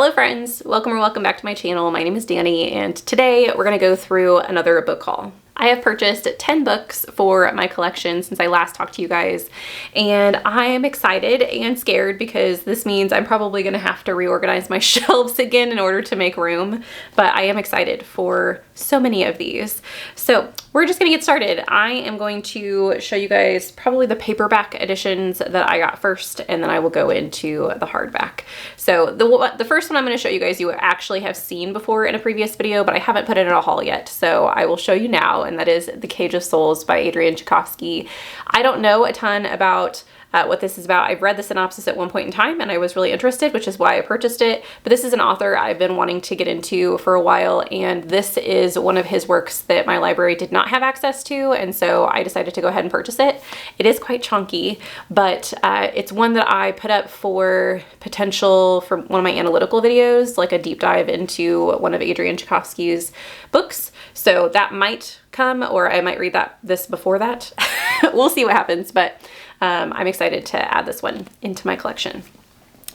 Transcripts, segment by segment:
Hello friends, welcome or welcome back to my channel. My name is Danny and today we're going to go through another book haul. I have purchased 10 books for my collection since I last talked to you guys, and I am excited and scared because this means I'm probably going to have to reorganize my shelves again in order to make room, but I am excited for so many of these. So we're just going to get started. I am going to show you guys probably the paperback editions that I got first, and then I will go into the hardback. So the first one I'm going to show you guys you actually have seen before in a previous video, but I haven't put it in a haul yet, so I will show you now, and that is The Cage of Souls by Adrian Tchaikovsky. I don't know a ton about what this is about. I've read the synopsis at one point in time and I was really interested, which is why I purchased it. But this is an author I've been wanting to get into for a while, and this is one of his works that my library did not have access to, and so I decided to go ahead and purchase it. It is quite chunky, but it's one that I put up for potential for one of my analytical videos, like a deep dive into one of Adrian Tchaikovsky's books. So that might come, or I might read this before that. We'll see what happens, but I'm excited to add this one into my collection.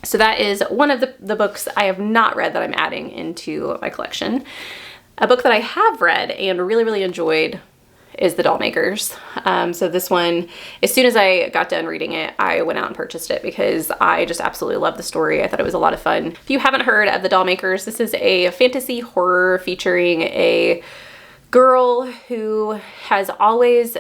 So that is one of the books I have not read that I'm adding into my collection. A book that I have read and really enjoyed is The Dollmakers. So this one, as soon as I got done reading it, I went out and purchased it because I just absolutely love the story. I thought it was a lot of fun. If you haven't heard of The Dollmakers, this is a fantasy horror featuring a girl who has always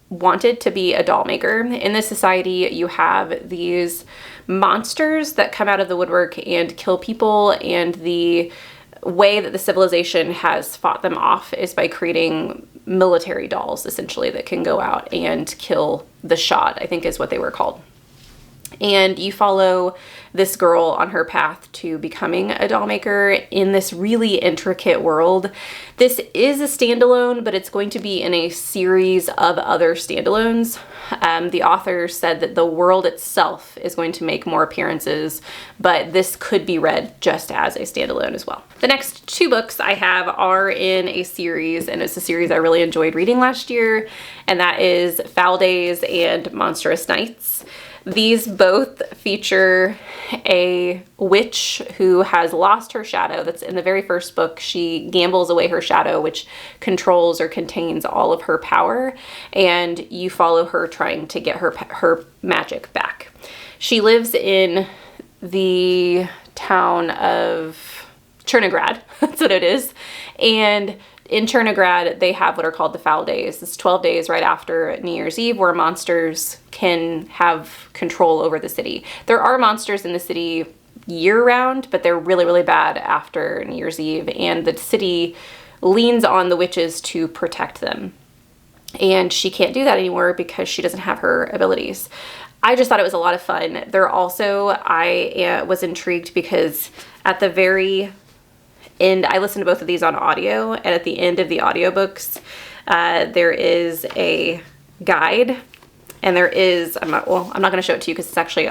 wanted to be a doll maker. In this society, you have these monsters that come out of the woodwork and kill people, and the way that the civilization has fought them off is by creating military dolls, essentially, that can go out and kill the shot, I think is what they were called. And you follow this girl on her path to becoming a doll maker in this really intricate world. This is a standalone, but it's going to be in a series of other standalones. The author said that the world itself is going to make more appearances, but this could be read just as a standalone as well. The next two books I have are in a series, and it's a series I really enjoyed reading last year, and that is Foul Days and Monstrous Nights. These both feature a witch who has lost her shadow. That's in the very first book. She gambles away her shadow, which controls or contains all of her power, and you follow her trying to get her magic back. She lives in the town of Chernigrad, that's what it is, and in Chernigrad, they have what are called the Foul Days. It's 12 days right after New Year's Eve where monsters can have control over the city. There are monsters in the city year-round, but they're really bad after New Year's Eve, and the city leans on the witches to protect them. And she can't do that anymore because she doesn't have her abilities. I just thought it was a lot of fun. I was intrigued because at the very end, I listened to both of these on audio, and at the end of the audiobooks, there is a guide, and there is, I'm not going to show it to you because it's actually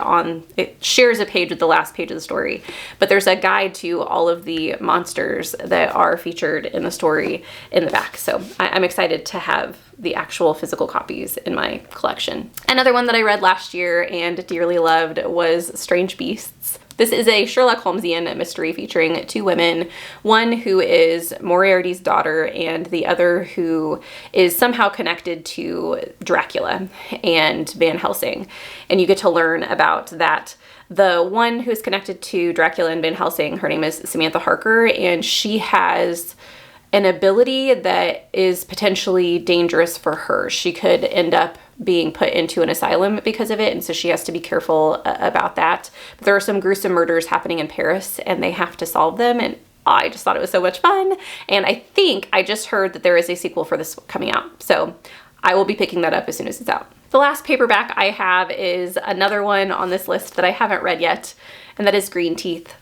it shares a page with the last page of the story, but there's a guide to all of the monsters that are featured in the story in the back. So I'm excited to have the actual physical copies in my collection. Another one that I read last year and dearly loved was Strange Beasts. This is a Sherlock Holmesian mystery featuring two women, one who is Moriarty's daughter and the other who is somehow connected to Dracula and Van Helsing. And you get to learn about that. The one who is connected to Dracula and Van Helsing, her name is Samantha Harker, and she has an ability that is potentially dangerous for her. She could end up being put into an asylum because of it, and so she has to be careful about that. But there are some gruesome murders happening in Paris, and they have to solve them, and I just thought it was so much fun. And I think I just heard that there is a sequel for this coming out, so I will be picking that up as soon as it's out. The last paperback I have is another one on this list that I haven't read yet, and that is Green Teeth.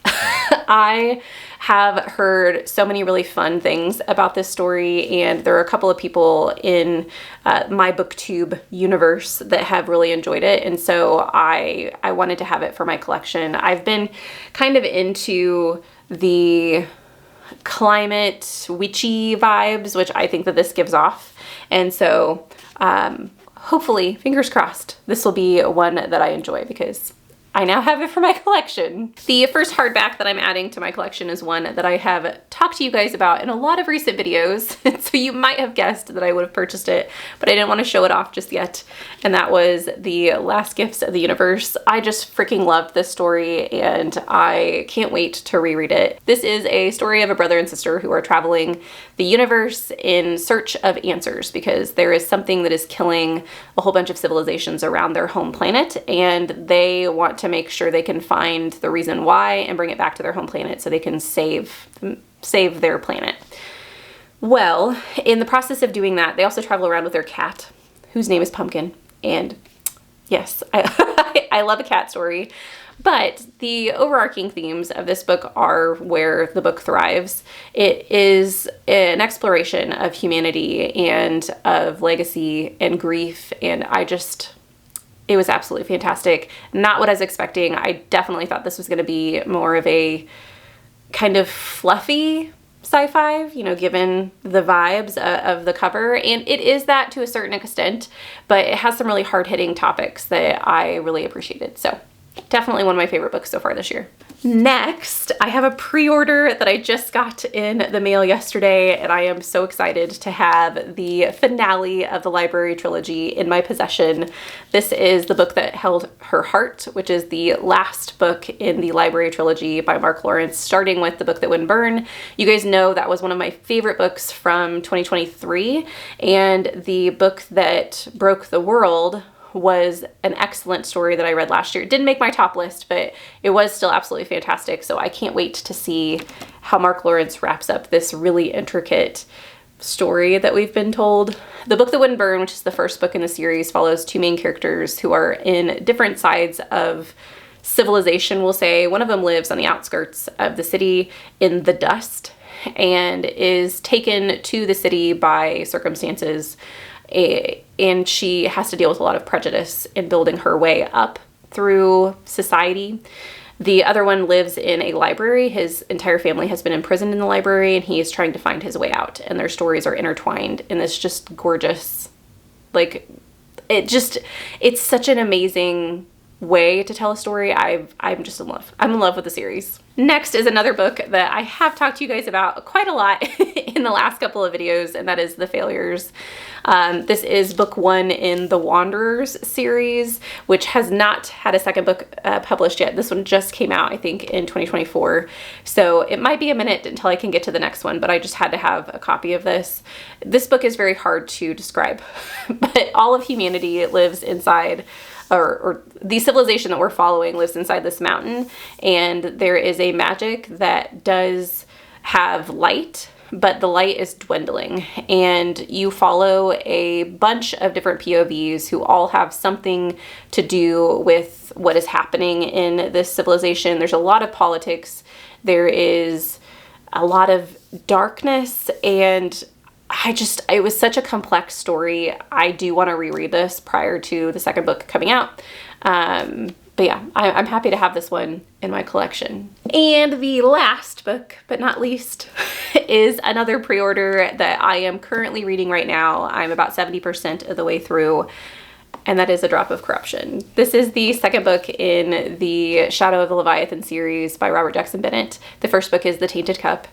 I have heard so many really fun things about this story, and there are a couple of people in my booktube universe that have really enjoyed it, and so I wanted to have it for my collection. I've been kind of into the climate witchy vibes, which I think that this gives off, and so hopefully, fingers crossed, this will be one that I enjoy because I now have it for my collection. The first hardback that I'm adding to my collection is one that I have talked to you guys about in a lot of recent videos, so you might have guessed that I would have purchased it, but I didn't want to show it off just yet, and that was The Last Gifts of the Universe. I just freaking loved this story, and I can't wait to reread it. This is a story of a brother and sister who are traveling the universe in search of answers, because there is something that is killing a whole bunch of civilizations around their home planet, and they want to make sure they can find the reason why and bring it back to their home planet so they can save their planet. Well, in the process of doing that, they also travel around with their cat, whose name is Pumpkin. And yes, I love a cat story. But the overarching themes of this book are where the book thrives. It is an exploration of humanity and of legacy and grief, and it was absolutely fantastic. Not what I was expecting. I definitely thought this was going to be more of a kind of fluffy sci-fi, you know, given the vibes of the cover. And it is that to a certain extent, but it has some really hard-hitting topics that I really appreciated. So definitely one of my favorite books so far this year. Next, I have a pre-order that I just got in the mail yesterday, and I am so excited to have the finale of the library trilogy in my possession. This is The Book That Held Her Heart, which is the last book in the library trilogy by Mark Lawrence, starting with The Book That Wouldn't Burn. You guys know that was one of my favorite books from 2023, and The Book That Broke the World was an excellent story that I read last year. It didn't make my top list, but it was still absolutely fantastic. So I can't wait to see how Mark Lawrence wraps up this really intricate story that we've been told. The Book That Wouldn't Burn, which is the first book in the series, follows two main characters who are in different sides of civilization, we'll say. One of them lives on the outskirts of the city in the dust and is taken to the city by circumstances, and she has to deal with a lot of prejudice in building her way up through society. The other one lives in a library. His entire family has been imprisoned in the library, and he is trying to find his way out, and their stories are intertwined in this just gorgeous, like, it's such an amazing way to tell a story. I'm just in love. I'm in love with the series. Next is another book that I have talked to you guys about quite a lot in the last couple of videos, and that is The Failures. This is book one in the Wanderers series, which has not had a second book published yet. This one just came out, I think, in 2024. So it might be a minute until I can get to the next one, but I just had to have a copy of this. This book is very hard to describe, but all of humanity lives inside, or the civilization that we're following lives inside this mountain, and there is a magic that does have light, but the light is dwindling, and you follow a bunch of different POVs who all have something to do with what is happening in this civilization. There's a lot of politics, there is a lot of darkness, and it was such a complex story. I do want to reread this prior to the second book coming out. But yeah, I'm happy to have this one in my collection. And the last book, but not least, is another pre-order that I am currently reading right now. I'm about 70% of the way through, and that is A Drop of Corruption. This is the second book in the Shadow of the Leviathan series by Robert Jackson Bennett. The first book is The Tainted Cup,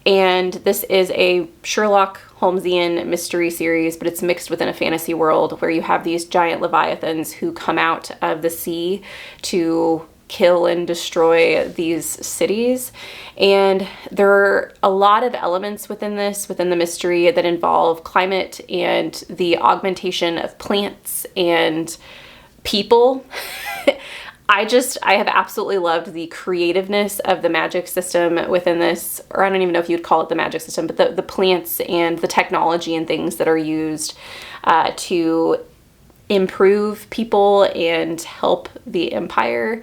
and this is a Sherlock Holmesian mystery series, but it's mixed within a fantasy world where you have these giant leviathans who come out of the sea to kill and destroy these cities. And there are a lot of elements within the mystery, that involve climate and the augmentation of plants and people. I have absolutely loved the creativeness of the magic system within this, or I don't even know if you'd call it the magic system, but the plants and the technology and things that are used to improve people and help the empire.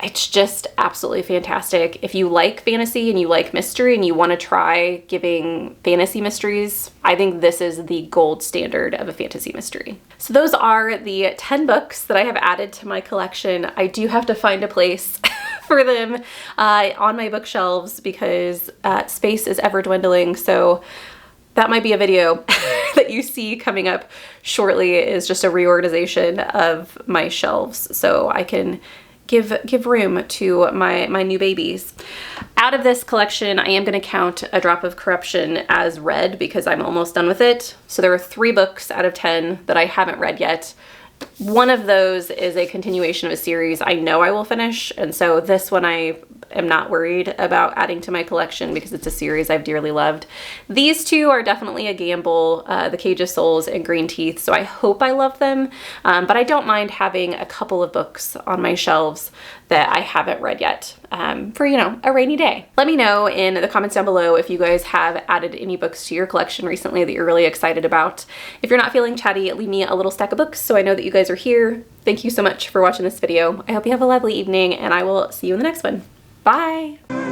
It's just absolutely fantastic. If you like fantasy and you like mystery and you want to try giving fantasy mysteries, I think this is the gold standard of a fantasy mystery. So those are the 10 books that I have added to my collection. I do have to find a place for them on my bookshelves because space is ever dwindling. So that might be a video that you see coming up shortly, is just a reorganization of my shelves so I can give room to my new babies. Out of this collection, I am going to count A Drop of Corruption as read because I'm almost done with it. So there are 3 books out of 10 that I haven't read yet. One of those is a continuation of a series I know I will finish, and so this one I am not worried about adding to my collection because it's a series I've dearly loved. These 2 are definitely a gamble, The Cage of Souls and Green Teeth, so I hope I love them, but I don't mind having a couple of books on my shelves that I haven't read yet for, you know, a rainy day. Let me know in the comments down below if you guys have added any books to your collection recently that you're really excited about. If you're not feeling chatty, leave me a little stack of books so I know that you guys are here. Thank you so much for watching this video. I hope you have a lovely evening, and I will see you in the next one. Bye!